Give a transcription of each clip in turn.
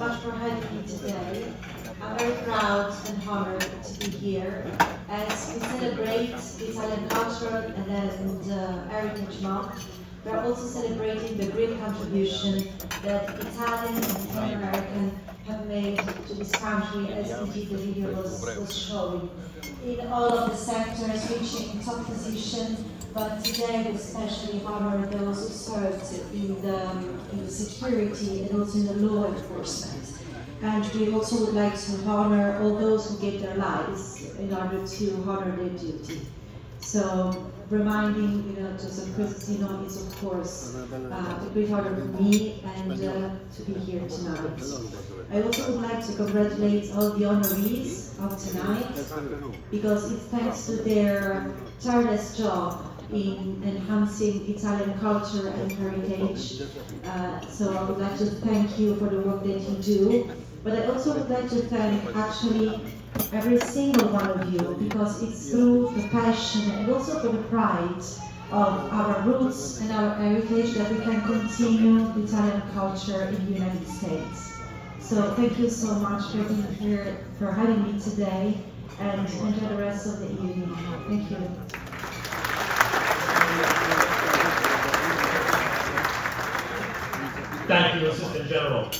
much for having me today. I'm very proud and honored to be here as we celebrate Italian culture and Heritage Month. We are also celebrating the great contribution that Italian and Italian American have made to this country, as indeed the video was showing, in all of the sectors reaching top position. But today we especially honor those who served in the security and also in the law enforcement. And we also would like to honor all those who gave their lives in order to honor their duty. So reminding Joseph Petrosino is of course a great honor for me and to be here tonight. I also would like to congratulate all the honorees of tonight, because it's thanks to their tireless job in enhancing Italian culture and heritage. So I would like to thank you for the work that you do. But I also would like to thank actually every single one of you, because it's through the passion and also for the pride of our roots and our heritage that we can continue the Italian culture in the United States. So thank you so much for being here, for having me today, and enjoy the rest of the evening. Thank you. Thank you, Assistant General.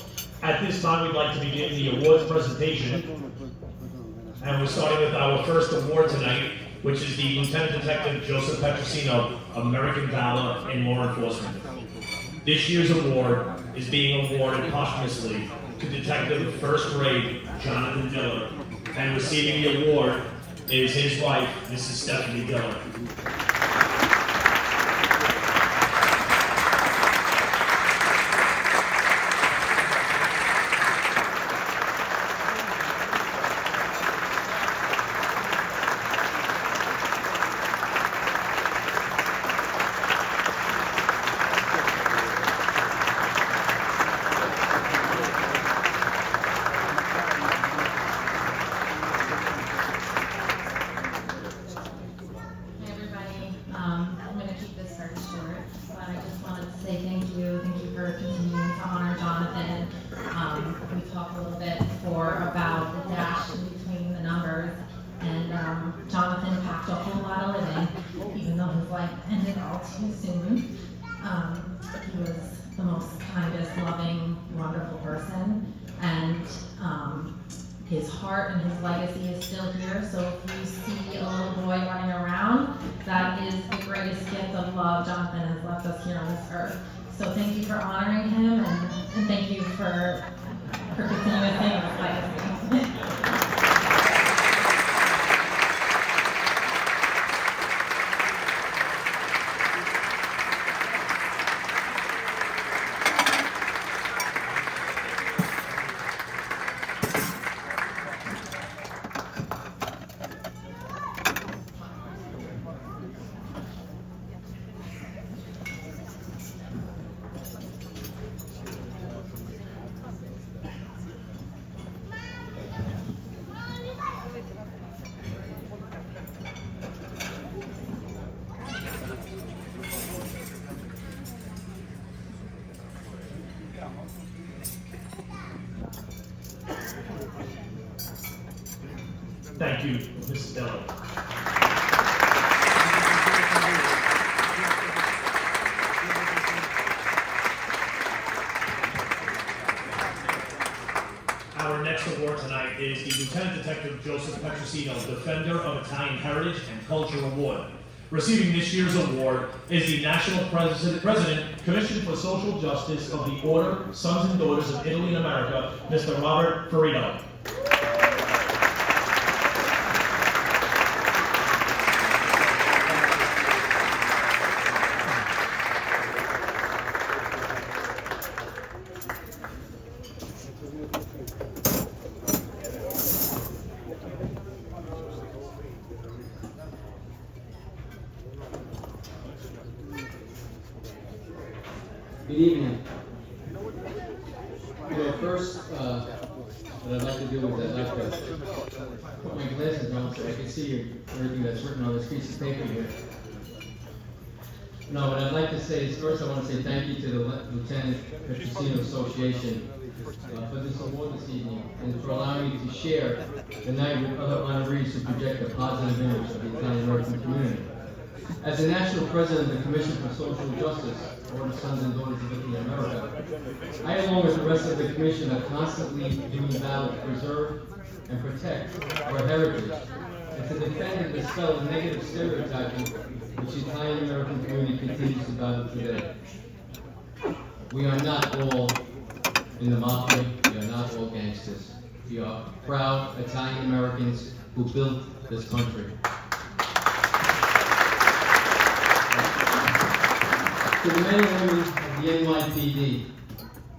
At this time, we'd like to begin the awards presentation. And we're starting with our first award tonight, which is the Lieutenant Detective Joseph Petrosino American Valor in Law Enforcement. This year's award is being awarded posthumously to Detective First Grade Jonathan Diller. And receiving the award is his wife, Mrs. Stephanie Diller. Jonathan packed a whole lot of living, even though his life ended all too soon. He was the most kindest, loving, wonderful person, and his heart and his legacy is still here. So if you see a little boy running around, that is the greatest gift of love Jonathan has left us here on this earth. So thank you for honoring him, and thank you for continuing his legacy. Thank you, Mrs. Diller. Our next award tonight is the Lieutenant Detective Joseph Petrosino Defender of Italian Heritage and Culture Award. Receiving this year's award is the National President, Commission for Social Justice of the Order, Sons and Daughters of Italy and America, Mr. Robert Ferrito. Good evening. First, what I'd like to do is I'd like to put my glasses on so I can see everything that's written on this piece of paper here. No, what I'd like to say is first I want to say thank you to the Lieutenant Petrosino Association for this award this evening and for allowing me to share the night with other honorees who project a positive image of the Italian American community. As the National President of the Commission for Social Justice, or the Sons and Daughters of Italy in America, I, along with the rest of the Commission, are constantly doing battle to preserve and protect our heritage and to defend and dispel the negative stereotyping which the Italian American community continues to battle today. We are not all in the mafia, we are not all gangsters. We are proud Italian Americans who built this country. To the men and women of the NYPD,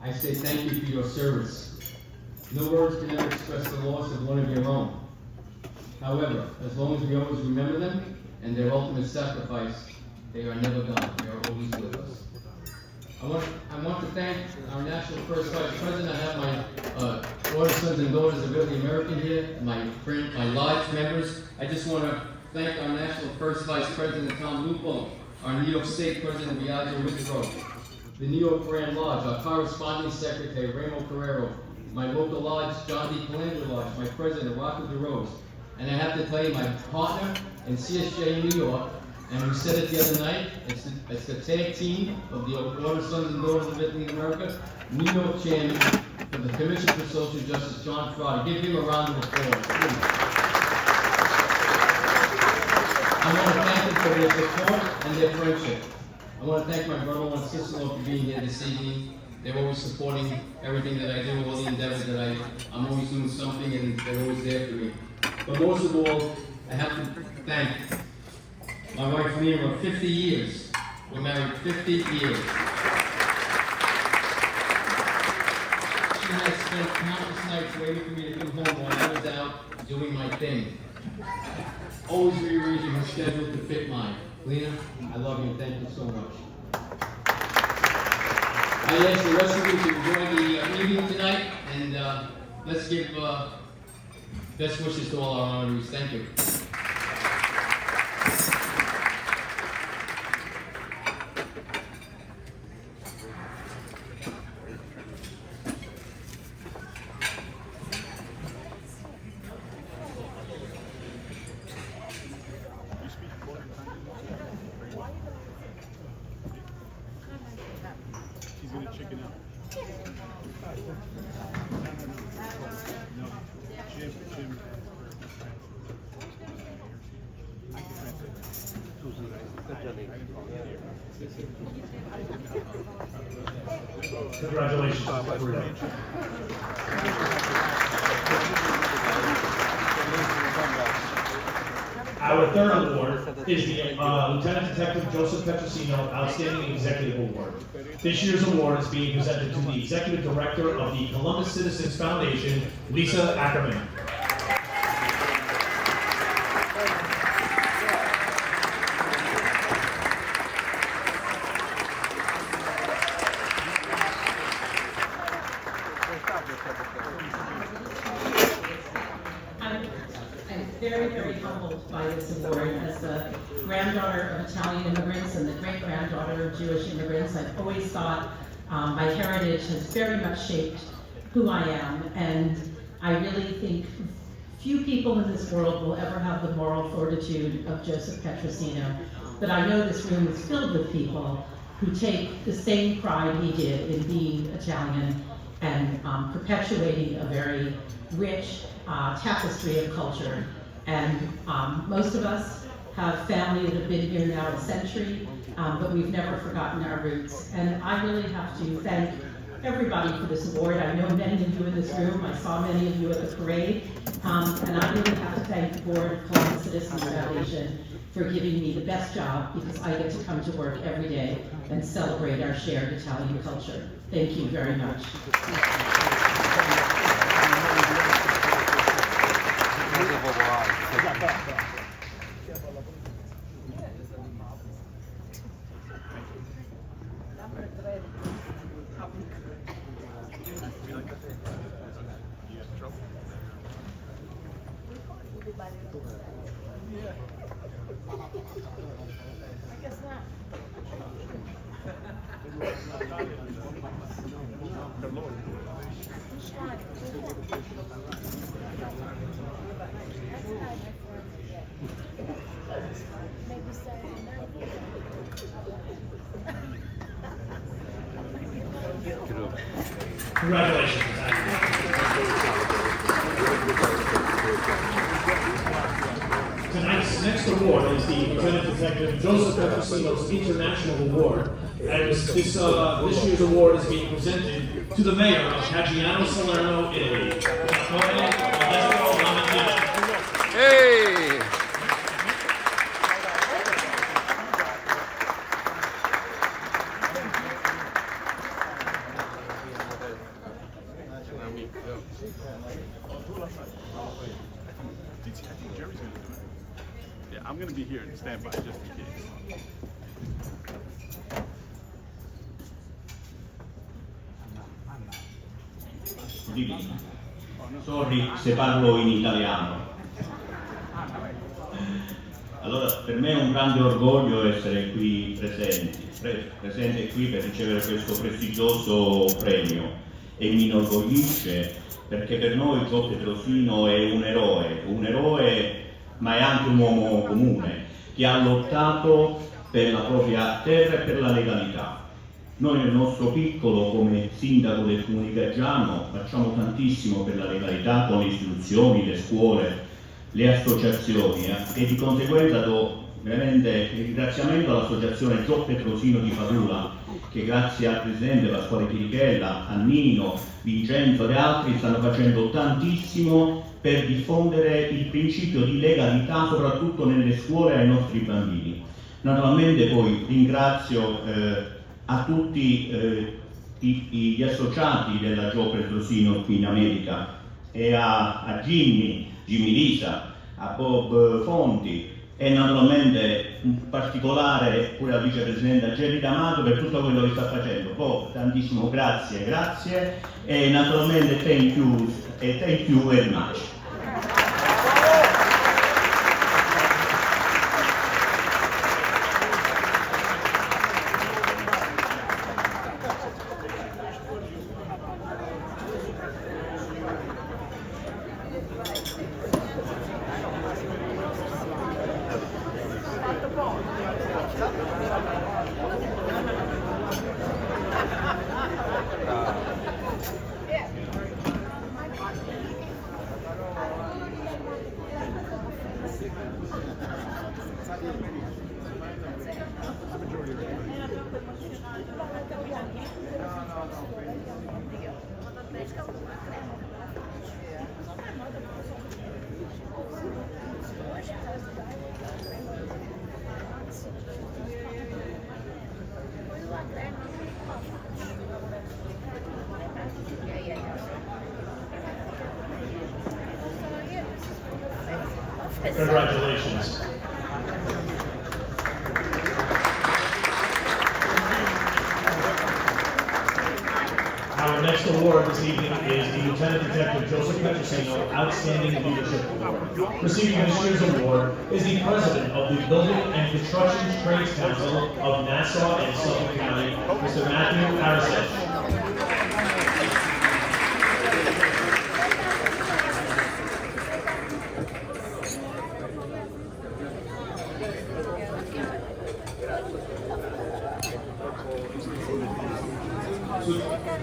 I say thank you for your service. No words can ever express the loss of one of your own. However, as long as we always remember them and their ultimate sacrifice, they are never gone. They are always with us. I want to thank our National First Vice President. I have my daughters, sons, and daughters of Italy American here, my lodge members. I just want to thank our National First Vice President, Tom Lupo, our New York State President, Biagio Rizzaro, the New York Grand Lodge, our Corresponding Secretary, Ramo Carrero, my local lodge, John D. Calandra Lodge, my president, Rocco DeRose. And I have to tell you, my partner in CSJ in New York, and we said it the other night, it's the tag team of the Order Sons and Daughters of Italy in America, New York champion for the Commission for Social Justice, John Frati. Give him a round of applause, please. I want to thank them for their support and their friendship. I want to thank my brother and sister-in-law for being here this evening. They're always supporting everything that I do, all the endeavors that I'm always doing something, and they're always there for me. But most of all, I have to thank my wife Mira of 50 years. We're married 50 years. She has spent countless nights waiting for me to come home while I was out doing my thing. Always rearranging her schedule to fit mine. Lena, I love you and thank you so much. I ask the rest of you to enjoy the evening tonight, and let's give best wishes to all our honorees. Thank you. Congratulations. Our third award is the Lieutenant Detective Joseph Petrosino Outstanding Executive Award. This year's award is being presented to the Executive Director of the Columbus Citizens Foundation, Lisa Ackerman. I'm very, very humbled by this award. As the granddaughter of Italian immigrants and the great-granddaughter of Jewish immigrants, I've always thought my heritage has very much shaped who I am, and I really think few people in this world will ever have the moral fortitude of Joseph Petrosino. But I know this room is filled with people who take the same pride he did in being Italian and perpetuating a very rich tapestry of culture. And most of us have family that have been here now a century, but we've never forgotten our roots. And I really have to thank everybody for this award. I know many of you in this room. I saw many of you at the parade. And I really have to thank the board of Columbus Citizens Foundation for giving me the best job, because I get to come to work every day and celebrate our shared Italian culture. Thank you very much. Congratulations. Tonight's next award is the Lieutenant Detective Joseph Petrosino International Award. And this year's award is being presented to the mayor of Caggiano Salerno, Italy. Hey! Yeah, I'm gonna be here to stand by just in case. Sorry se parlo in italiano. Allora, per me è un grande orgoglio essere qui presente qui per ricevere questo prestigioso premio e mi inorgoglisce perché per noi Joseph Petrosino è un eroe ma è anche un uomo comune che ha lottato per la propria terra e per la legalità. Noi nel nostro piccolo, come sindaco del comune di Caggiano, facciamo tantissimo per la legalità con le istituzioni, le scuole, le associazioni e di conseguenza do veramente il ringraziamento all'associazione Joseph Petrosino di Padula che grazie al presidente Pasquale Chirichella, a Nino, Vincenzo e altri stanno facendo tantissimo per diffondere il principio di legalità soprattutto nelle scuole ai nostri bambini. Naturalmente poi ringrazio a tutti gli associati della Joseph Petrosino qui in America e a Jimmy Lisa, a Bob Fonti e naturalmente in particolare pure al vicepresidente Angeli D'Amato per tutto quello che sta facendo. Bob, tantissimo grazie e naturalmente thank you very much. Congratulations. Our next award this evening is the Lieutenant Detective Joseph Petrosino Outstanding Leadership Award. Receiving this year's award is the President of the Building and Construction Trades Council of Nassau and Suffolk County, Mr. Matthew Arasek.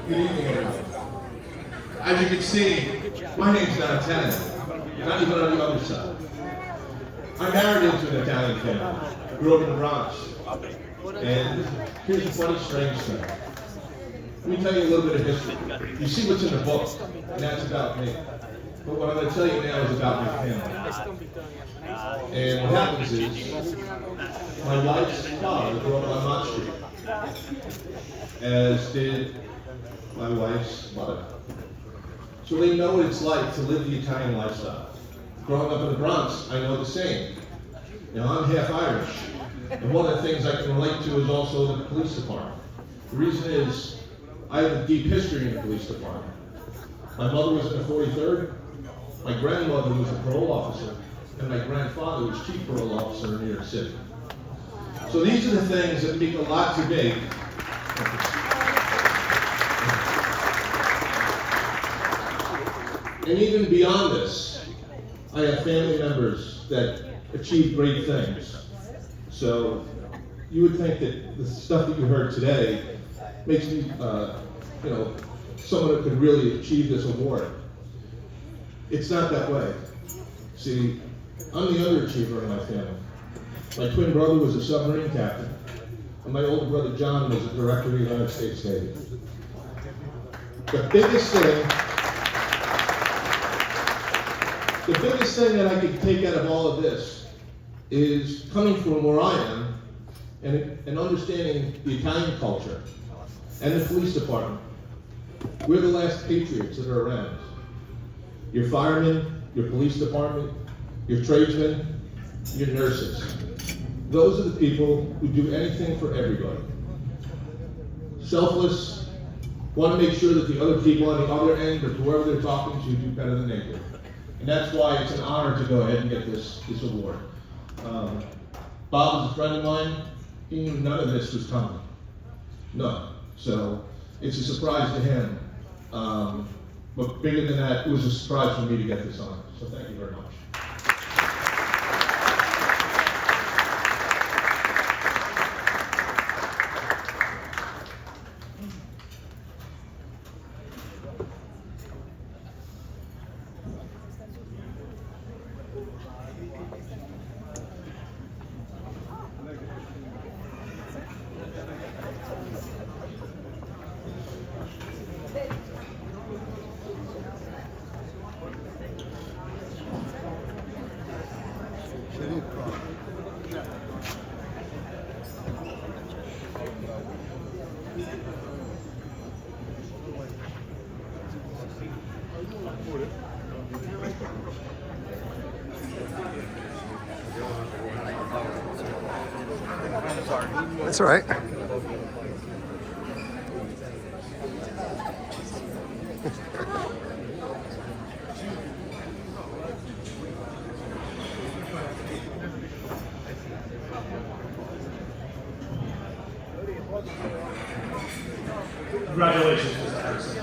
Good evening, everyone. As you can see, my name's not Italian, not even on the other side. I married into an Italian family, grew up in the Bronx, and here's a funny, strange thing. Let me tell you a little bit of history. You see what's in the book, and that's about me. But what I'm going to tell you now is about my family. And what happens is, my wife's father grew up on Mott Street, as did my wife's mother. So they know what it's like to live the Italian lifestyle. Growing up in the Bronx, I know the same. You know, I'm half Irish, and one of the things I can relate to is also the police department. The reason is, I have a deep history in the police department. My mother was in the 43rd, my grandmother was a parole officer, and my grandfather was chief parole officer in New York City. So these are the things that mean a lot to me. And even beyond this, I have family members that achieve great things. So you would think that the stuff that you heard today makes me someone that could really achieve this award. It's not that way. See, I'm the underachiever in my family. My twin brother was a submarine captain, and my older brother John was a director of the United States Navy. The biggest thing that I could take out of all of this is coming from where I am and understanding the Italian culture and the police department. We're the last patriots that are around. Your firemen, your police department, your tradesmen, your nurses. Those are the people who do anything for everybody. Selfless, want to make sure that the other people on the other end, or whoever they're talking to, do better than they do. And that's why it's an honor to go ahead and get this award. Bob is a friend of mine. He knew none of this was coming. None. So it's a surprise to him. But bigger than that, it was a surprise for me to get this honor. So thank you very much. That's all right. Congratulations, Mr. Harrison.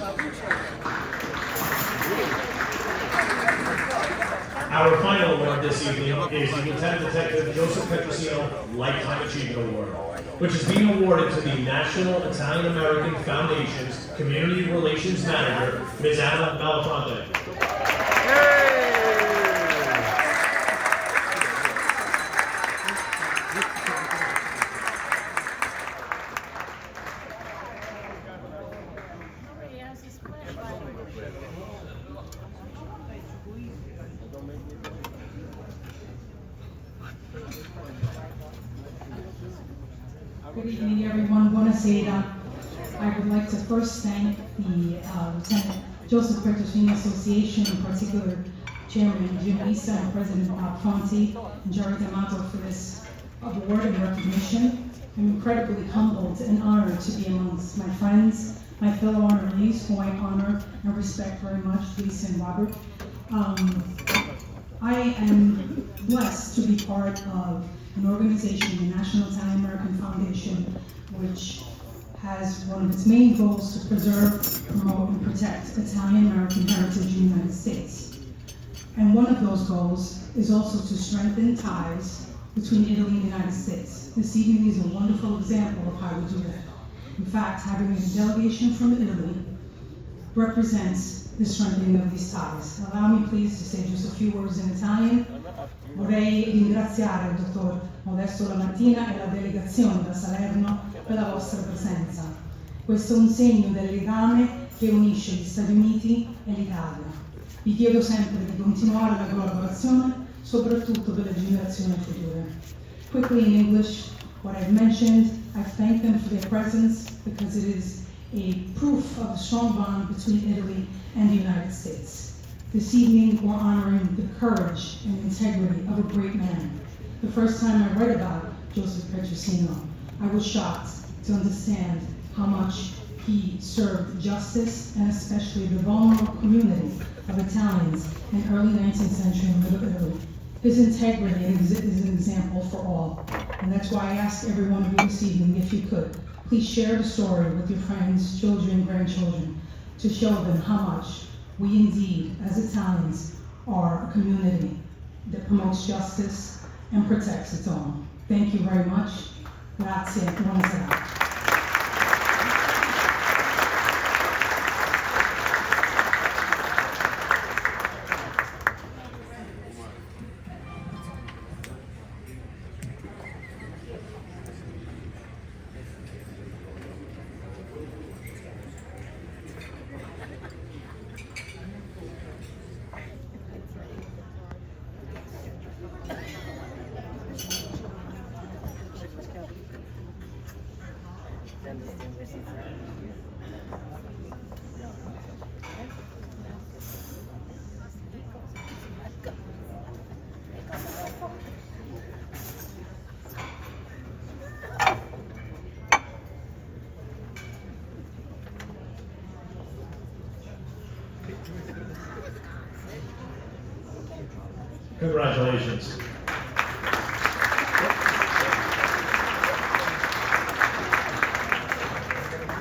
Our final award this evening is the Lieutenant Detective Joseph Petrosino Lifetime Achievement Award, which is being awarded to the National Italian American Foundation's Community Relations Manager, Ms. Anna Malafronte. Good evening, everyone. Buonasera. I would like to first thank the Lieutenant Joseph Petrosino Association, in particular Chairman Jim Issa and President Bob Fonte and Jerry D'Amato for this award and recognition. I'm incredibly humbled and honored to be amongst my friends, my fellow honorees, who I honor and respect very much, Lisa and Robert. I am blessed to be part of an organization, the National Italian American Foundation, which has one of its main goals to preserve, promote, and protect Italian American heritage in the United States. And one of those goals is also to strengthen ties between Italy and the United States. This evening is a wonderful example of how we do that. In fact, having a delegation from Italy represents the strengthening of these ties. Allow me please to say just a few words in Italian. Vorrei ringraziare il dottor Modesto Lamattina e la delegazione da Salerno per la vostra presenza. Questo è un segno del legame che unisce gli Stati Uniti e l'Italia. Vi chiedo sempre di continuare la collaborazione, soprattutto per le generazioni future. Quickly in English, what I've mentioned, I thank them for their presence because it is a proof of a strong bond between Italy and the United States. This evening, we're honoring the courage and integrity of a great man. The first time I read about Joseph Petrosino, I was shocked to understand how much he served justice and especially the vulnerable community of Italians in early 19th century and Middle Italy. His integrity is an example for all. And that's why I asked every one of you this evening, if you could, please share the story with your friends, children, grandchildren, to show them how much we indeed, as Italians, are a community that promotes justice and protects its own. Thank you very much. Grazie. Buonasera. Congratulations.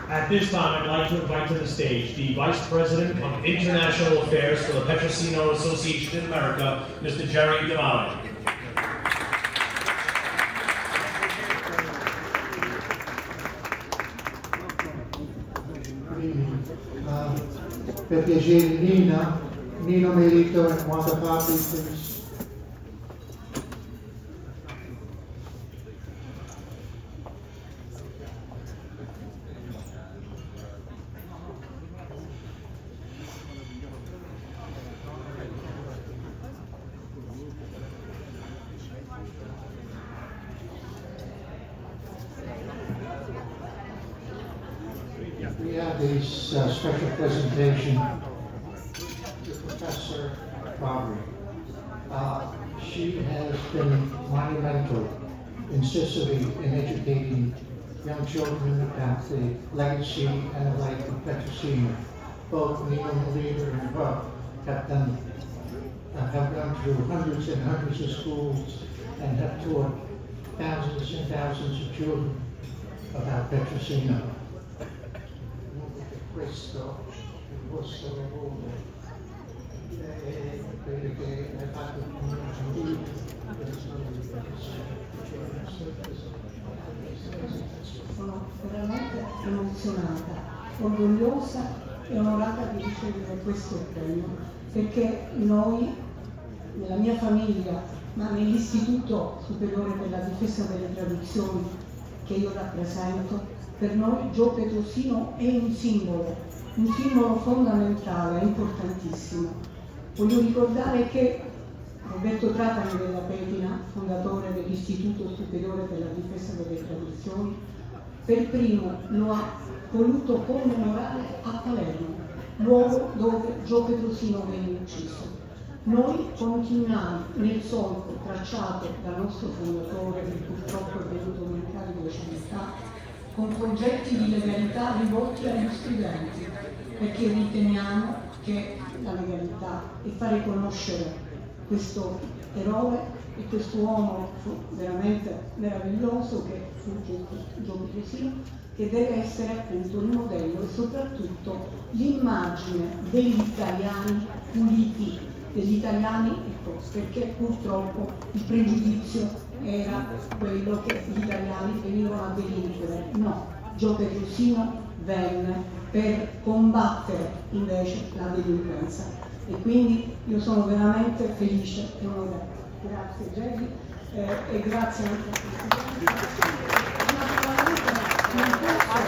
At this time, I'd like to invite to the stage the Vice President of International Affairs for the Petrosino Association in America, Mr. Jerry D'Amato. Per piacere Nino Melito and Wanda Papi, please. We have this special presentation to Professor Barbary. She has been monumental in Sicily in educating young children about the legacy and the life of Petrosino. Both Nino Melito and her have gone through hundreds and hundreds of schools and have taught thousands and thousands of children about Petrosino. Questo è il vostro lavoro, quello che hai fatto con Sono veramente emozionata, orgogliosa e onorata di ricevere questo premio, perché noi, nella mia famiglia, ma nell'Istituto Superiore per la Difesa delle Tradizioni che io rappresento, per noi Gio Petrosino è un simbolo fondamentale, importantissimo. Voglio ricordare che Roberto Tratani della Petina, fondatore dell'Istituto Superiore per la Difesa delle Tradizioni, per primo lo ha voluto commemorare a Palermo, luogo dove Gio Petrosino venne ucciso. Noi continuiamo nel solco tracciato dal nostro fondatore, che purtroppo è venuto a mancare 2 anni fa, con progetti di legalità rivolti agli studenti, perché riteniamo che la legalità e fare conoscere questo eroe e questo uomo veramente meraviglioso che fu Gio Petrosino, che deve essere appunto il modello e soprattutto l'immagine degli italiani puliti, degli italiani, ecco, perché purtroppo il pregiudizio era quello che gli italiani venivano a delinquere. No, Gio Petrosino venne per combattere invece la delinquenza e quindi io sono veramente felice e onorata. Grazie Jerry e grazie anche a Presidente. Non posso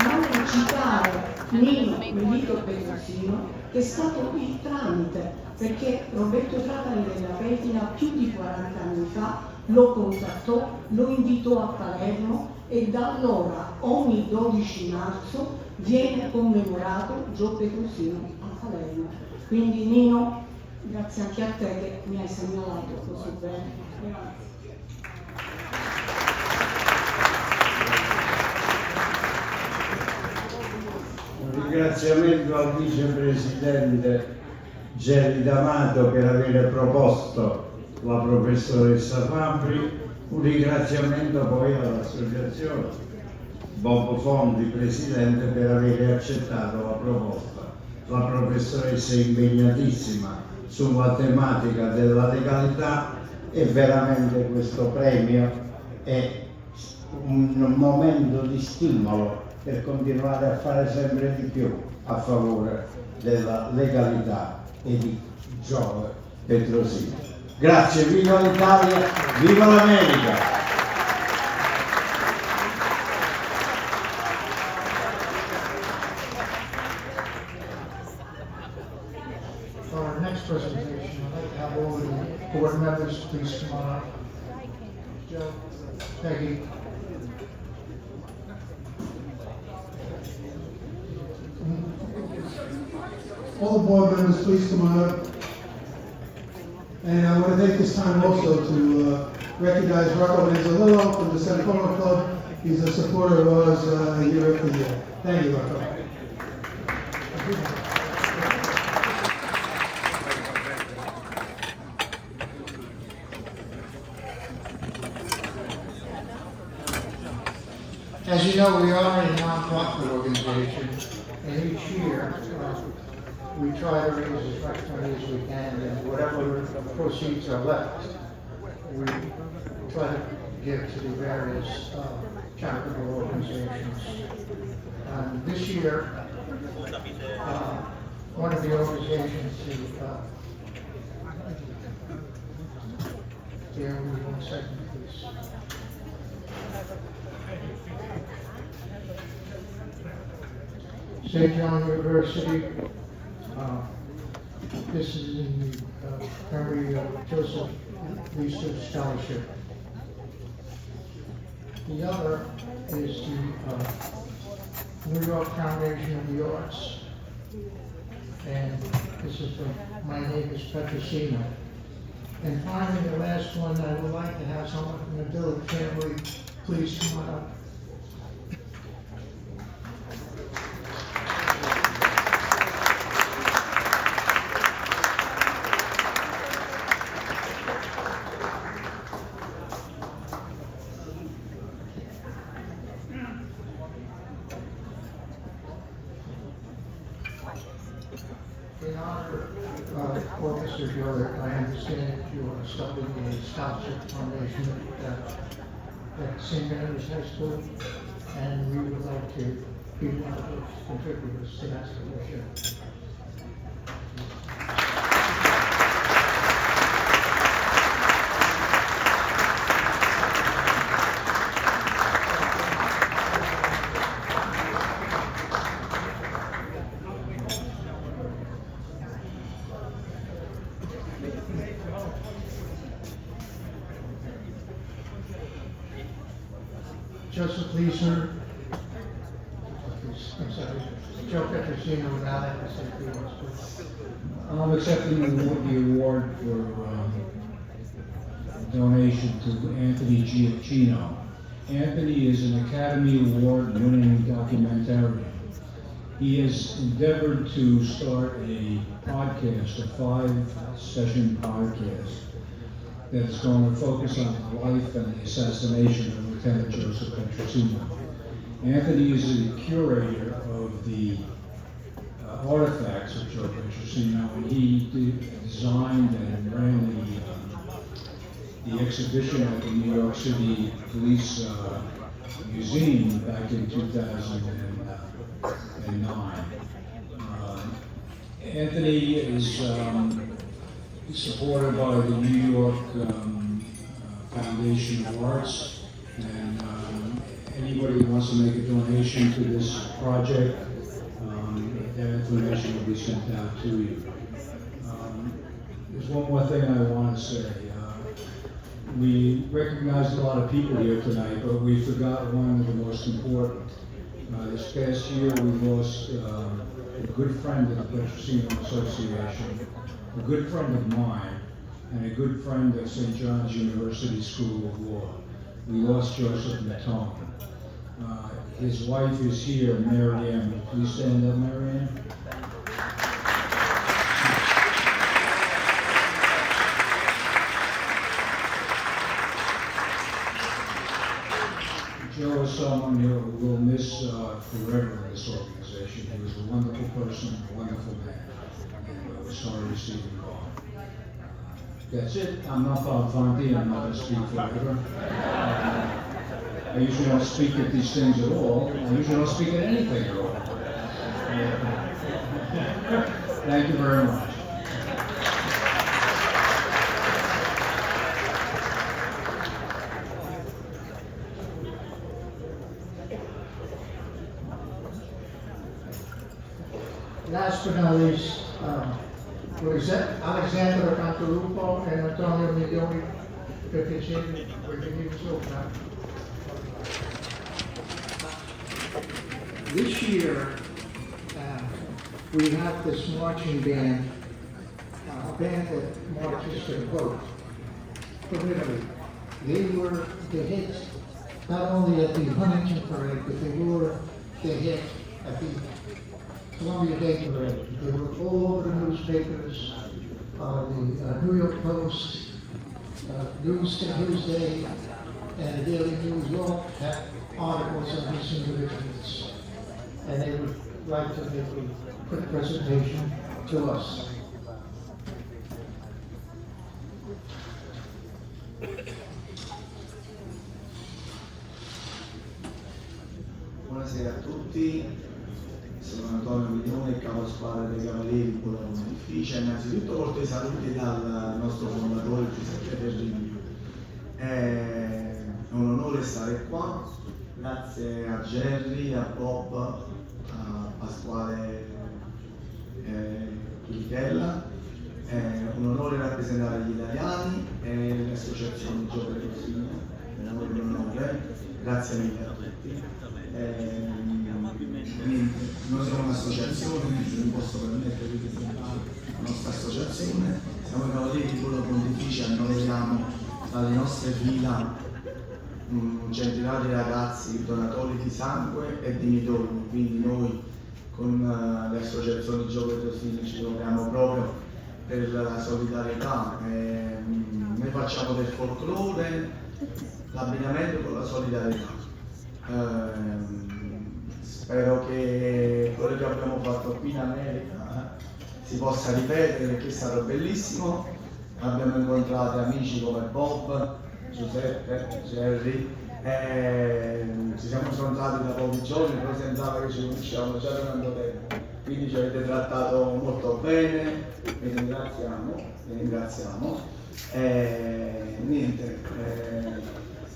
non citare Nino Melito Petrosino, che è stato il tramite, perché Roberto Tratani della Petina più di 40 anni fa lo contattò, lo invitò a Palermo e da allora ogni 12 marzo viene commemorato Gio Petrosino a Palermo. Quindi Nino, grazie anche a te che mi hai segnalato così bene. Grazie. Un ringraziamento al vicepresidente Jerry D'Amato per aver proposto la professoressa Fabri, un ringraziamento poi all'associazione Bobo Fondi, presidente, per aver accettato la proposta. La professoressa è impegnatissima sulla tematica della legalità e veramente questo premio è un momento di stimolo per continuare a fare sempre di più a favore della legalità e di Gio Petrosino. Grazie, viva l'Italia, viva l'America! For our next presentation, I'd like to have all the board members please come on up. Joe, Peggy. all the board members, please come on up. And I want to take this time also to recognize Rocco Manzolillo from the Senacola Club. He's a supporter of ours year after year. Thank you, Rocco. As you know, we are a non-profit organization, and each year we try to raise as much money as we can, and whatever proceeds are left, we try to give to the various charitable organizations. This year, one of the organizations bear with me 1 second, please. St. John University. This is in the memory of Joseph Research Scholarship. The other is the New York Foundation of the Arts. And this is from My Name is Petrosino. And finally, the last one, I would like to have someone from the Dillard family please come on up. In honor of Officer Gillard, I understand that you are starting a scholarship foundation at St. Mary's High School, and we would like to be one of those contributors to that scholarship. Joseph Leeser, I'm sorry, Joe Petrosino would now like to say a few words. I'm accepting the award for donation to Anthony Giacchino. Anthony is an Academy Award-winning documentarian. He has endeavored to start a podcast, a 5-session podcast, that's going to focus on the life and the assassination of Lieutenant Joseph Petrosino. Anthony is the curator of the artifacts of Joe Petrosino, and he designed and ran the exhibition at the New York City Police Museum back in 2009. Anthony is supported by the New York Foundation of Arts, and anybody who wants to make a donation to this project, that information will be sent out to you. There's one more thing I want to say. We recognized a lot of people here tonight, but we forgot one of the most important. This past year, we lost a good friend of the Petrosino Association, a good friend of mine, and a good friend of St. John's University School of Law. We lost Joseph Matone. His wife is here, Mary Ann. Please stand up, Mary Ann. Joe is someone who will miss forever in this organization. He was a wonderful person, a wonderful man, and we're sorry to see him gone. That's it. I'm not Bob Fonte. I'm not going to speak forever. I usually don't speak at these things at all. I usually don't speak at anything at all. Thank you very much. Last but not least, Alexander Cantalupo and Antonio Milioni Petrosino, This year, we have this marching band, a band that marches to the vote from Italy. They were the hits, not only at the Huntington Parade, but they were the hit at the Columbia Day Parade. They were all over the newspapers, the New York Post, Newsday, and the Daily News all had articles on these individuals. And they would like to make a quick presentation to us. Buonasera a tutti, sono Antonio Miglione, capo squadra dei Cavalieri di Buona Pontificia. Innanzitutto porto i saluti dal nostro fondatore Giuseppe Petrosino. È un onore stare qua, grazie a Jerry, a Bob, a Pasquale Chilichella. È un onore rappresentare gli italiani e le associazioni Gio Petrosino, veramente un onore, grazie mille a tutti. Noi siamo un'associazione, se mi posso permettere di presentare la nostra associazione, siamo i Cavalieri di Buona Pontificia e noi abbiamo dalle nostre fila un centinaio di ragazzi donatori di sangue e di midollo, quindi noi con le associazioni Gio Petrosino ci troviamo proprio per la solidarietà. Noi facciamo del folklore, l'abbinamento con la solidarietà. Spero che quello che abbiamo fatto qui in America si possa ripetere, perché è stato bellissimo. Abbiamo incontrato amici come Bob, Giuseppe, Jerry, ci siamo incontrati da pochi giorni, però sembrava che ci conosciamo già da tanto tempo, quindi ci avete trattato molto bene, vi ringraziamo.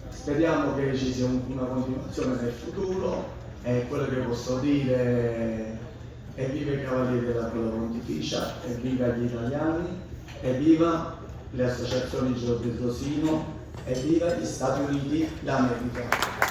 Speriamo che ci sia una continuazione nel futuro, e quello che posso dire è viva i Cavalieri della Buona Pontificia, e viva gli italiani, e viva le associazioni Gio Petrosino, e viva gli Stati Uniti d'America.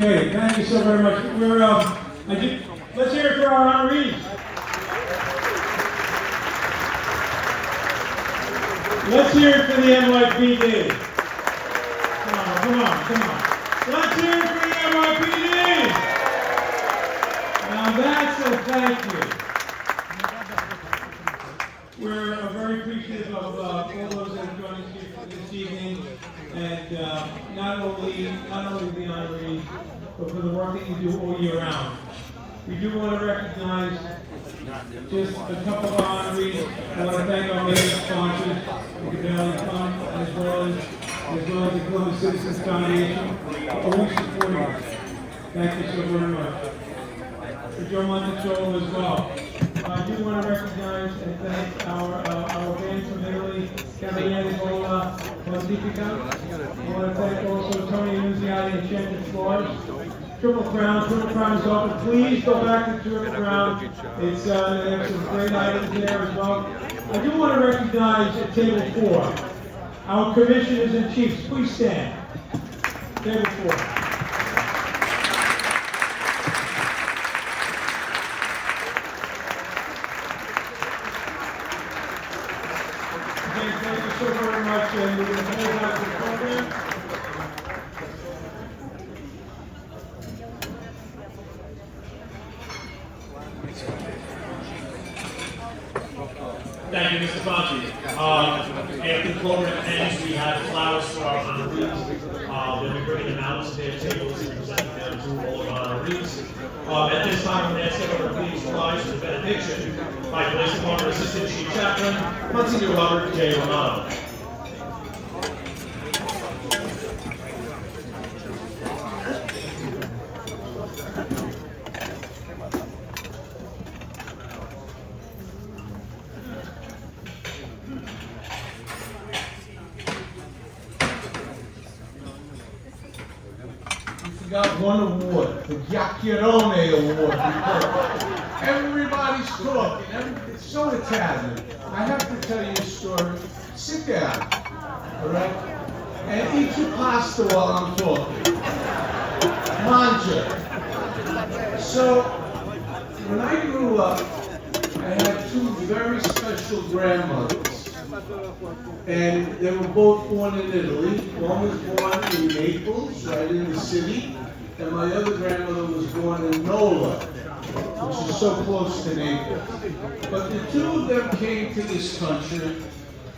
Okay, thank you so very much. Let's hear it for our honorees. Let's hear it for the NYPD. Come on. Let's hear it for the NYPD. Now that's a thank you. We're very appreciative of all those that have joined us here this evening, and not only the honorees, but for the work that you do all year round. We do want to recognize just a couple of honorees. I want to thank our major sponsors, the Valley Fund, as well as the Columbus Citizens Foundation, always supporting us. Thank you so very much. For Joe Montecchio as well. I do want to recognize and thank our band from Italy, Cavaliere Gola Pontifica. I want to thank also Tony Annunziati and Enchanted Floors. Triple Crown is open. Please go back to Triple Crown. It's they have some great items there as well. I do want to recognize at table 4 our commissioners and chiefs. Please stand. Table 4. Thank you so very much, and we're going to close out the program. Thank you, Mr. Fonte. After the program ends, we have flowers for our honorees. They'll be bringing them out to their tables and presenting them to all of our honorees. At this time, I'm going to ask everyone to please rise for the benediction by Police Department Assistant Chief Chaplain, Monsignor Robert J. Romano. Got one award, the Giacchierone Award. Everybody's talking. It's so Italian. I have to tell you a story. Sit down, all right? And eat your pasta while I'm talking. Mangia. So, when I grew up, I had 2 very special grandmothers. And they were both born in Italy. One was born in Naples, right in the city, and my other grandmother was born in Nola, which is so close to Naples. But the 2 of them came to this country,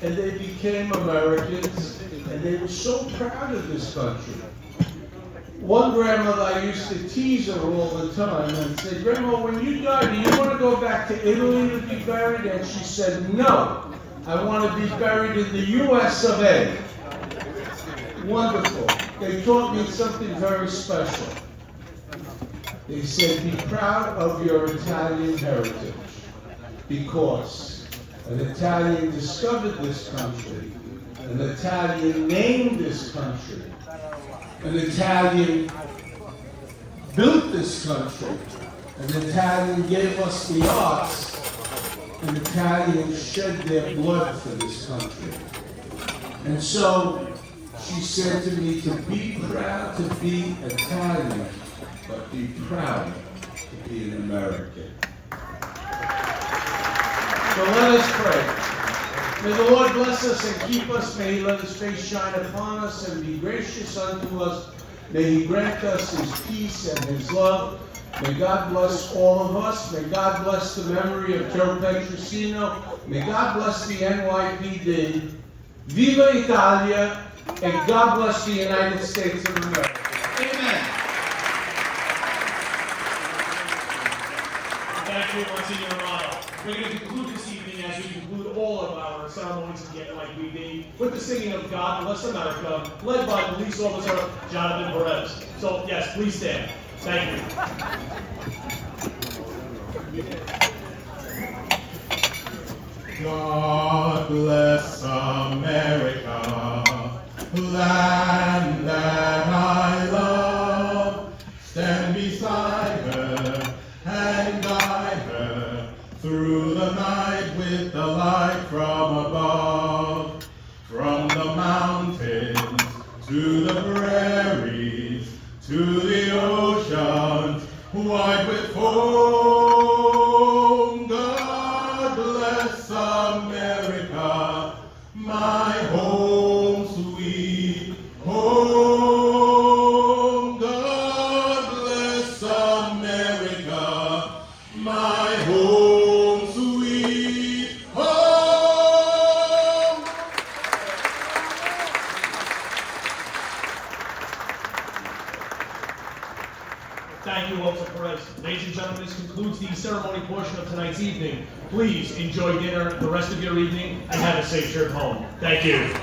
and they became Americans, and they were so proud of this country. One grandmother, I used to tease her all the time and say, "Grandma, when you die, do you want to go back to Italy to be buried?" And she said, "No. I want to be buried in the U.S. of A." Wonderful. They taught me something very special. They said, be proud of your Italian heritage, because an Italian discovered this country, an Italian named this country, an Italian built this country, an Italian gave us the arts, and Italians shed their blood for this country. And so she said to me to be proud to be Italian, but be proud to be an American. So let us pray. May the Lord bless us and keep us. May He let His face shine upon us and be gracious unto us. May He grant us His peace and His love. May God bless all of us. May God bless the memory of Joe Petrosino. May God bless the NYPD. Viva Italia, and God bless the United States of America. Amen. Thank you, Monsignor Romano. We're going to conclude this evening, as we conclude all of our ceremonies in the NYPD, with the singing of God Bless America, led by Police Officer Jonathan Perez. So, yes, please stand. Thank you. God bless America, land that I love. Stand beside her and guide her through the night with the light from above. From the mountains to the prairies, to the oceans, white with foam. God bless America, my home, sweet home. God bless America, my home, sweet home. Thank you, Officer Perez. Ladies and gentlemen, this concludes the ceremony portion of tonight's evening. Please enjoy dinner, the rest of your evening, and have a safe trip home. Thank you.